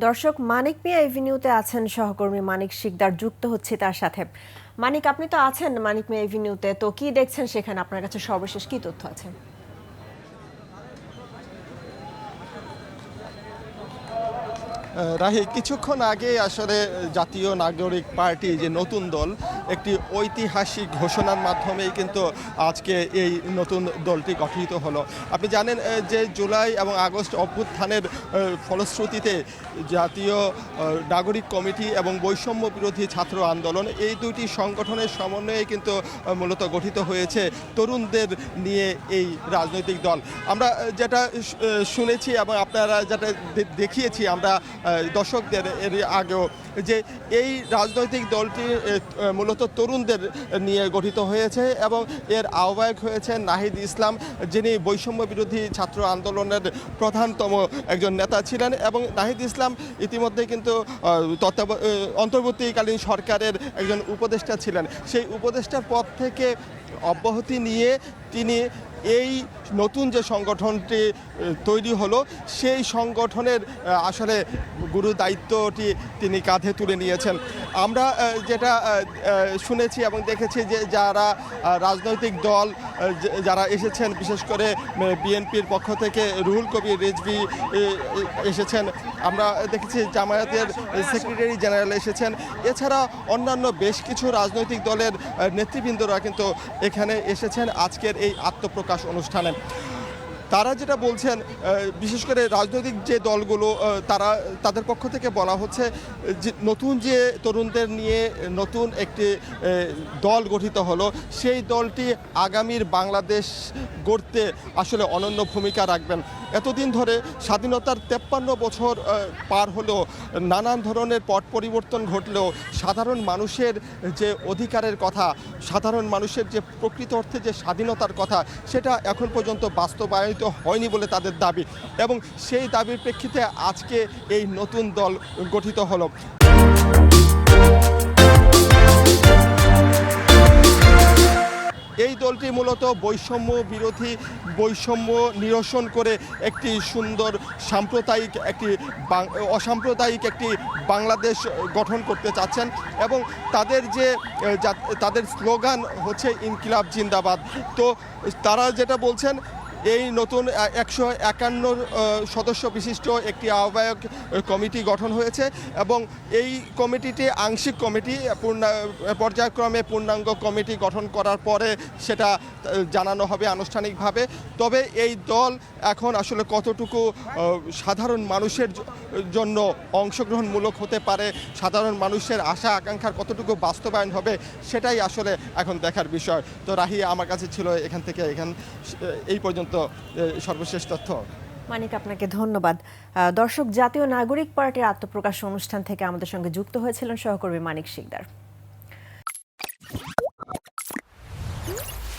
দর্শক, মানিক মিয়া এভিনিউতে আছেন সহকর্মী মানিক শিকদার, যুক্ত হচ্ছে তার সাথে। মানিক, আপনি তো আছেন মানিক মিয়া এভিনিউতে, তো কি দেখছেন সেখানে? আপনার কাছে সর্বশেষ কি তথ্য আছে? রাহি, কিছুক্ষণ আগে আসলে জাতীয় নাগরিক পার্টি যে নতুন দল, একটি ঐতিহাসিক ঘোষণার মাধ্যমেই কিন্তু আজকে এই নতুন দলটি গঠিত হলো। আপনি জানেন যে জুলাই এবং আগস্ট অভ্যুত্থানের ফলশ্রুতিতে জাতীয় নাগরিক কমিটি এবং বৈষম্য বিরোধী ছাত্র আন্দোলন, এই দুইটি সংগঠনের সমন্বয়ে কিন্তু মূলত গঠিত হয়েছে তরুণদের নিয়ে এই রাজনৈতিক দল। আমরা যেটা শুনেছি এবং আপনারা যেটা দেখিয়েছি আমরা দর্শকদের এর আগেও, যে এই রাজনৈতিক দলটি মূলত তরুণদের নিয়ে গঠিত হয়েছে এবং এর আহ্বায়ক হয়েছেন নাহিদ ইসলাম, যিনি বৈষম্য বিরোধী ছাত্র আন্দোলনের প্রধানতম একজন নেতা ছিলেন। এবং নাহিদ ইসলাম ইতিমধ্যে কিন্তু অন্তর্বর্তীকালীন সরকারের একজন উপদেষ্টা ছিলেন। সেই উপদেষ্টার পদ থেকে অব্যাহতি নিয়ে তিনি এই নতুন যে সংগঠনটি তৈরি হলো, সেই সংগঠনের আসলে গুরু দায়িত্বটি তিনি কাঁধে তুলে নিয়েছেন। আমরা যেটা শুনেছি এবং দেখেছি যে যারা রাজনৈতিক দল যারা এসেছেন, বিশেষ করে বিএনপির পক্ষ থেকে রুহুল কবির রিজভী এসেছেন, আমরা দেখেছি জামায়াতের সেক্রেটারি জেনারেল এসেছেন, এছাড়া অন্যান্য বেশ কিছু রাজনৈতিক দলের নেতৃবৃন্দরা কিন্তু এখানে এসেছেন আজকের এই আত্মপ্রকাশ অনুষ্ঠানে। তারা যেটা বলছেন, বিশেষ করে রাজনৈতিক যে দলগুলো, তাদের পক্ষ থেকে বলা হচ্ছে যে নতুন যে তরুণদের নিয়ে নতুন একটি দল গঠিত হলো, সেই দলটি আগামীর বাংলাদেশ গড়তে আসলে অনন্য ভূমিকা রাখবেন। এতদিন ধরে স্বাধীনতার 53 বছর পার হলেও নানান ধরনের পট পরিবর্তন ঘটলেও সাধারণ মানুষের যে অধিকারের কথা, সাধারণ মানুষের যে প্রকৃত অর্থে যে স্বাধীনতার কথা, সেটা এখন পর্যন্ত বাস্তবায়িত হয়নি বলে তাদের দাবি। এবং সেই দাবির প্রেক্ষিতে আজকে এই নতুন দল গঠিত হলো। এই দলটি মূলত বৈষম্য বিরোধী, বৈষম্য নিরসন করে একটি সুন্দর অসাম্প্রদায়িক একটি বাংলাদেশ গঠন করতে চাচ্ছেন। এবং তাদের স্লোগান হচ্ছে ইনকিলাব জিন্দাবাদ। তো তারা যেটা বলছেন, এই নতুন 151 সদস্য বিশিষ্ট একটি আহ্বায়ক কমিটি গঠন হয়েছে এবং এই কমিটিটি আংশিক কমিটি, পর্যায়ক্রমে পূর্ণাঙ্গ কমিটি গঠন করার পরে সেটা জানানো হবে আনুষ্ঠানিকভাবে। তবে এই দল এখন আসলে কতটুকু সাধারণ মানুষের জন্য অংশগ্রহণমূলক হতে পারে, সাধারণ মানুষের আশা আকাঙ্ক্ষার কতটুকু বাস্তবায়ন হবে, সেটাই আসলে এখন দেখার বিষয়। তো রাহি, আমার কাছে ছিল এই পর্যন্ত সর্বশেষ তথ্য। মানিক, আপনাকে ধন্যবাদ। দর্শক, জাতীয় নাগরিক পার্টির আত্মপ্রকাশ অনুষ্ঠান থেকে আমাদের সঙ্গে যুক্ত হয়েছিলেন সহকর্মী মানিক শিকদার।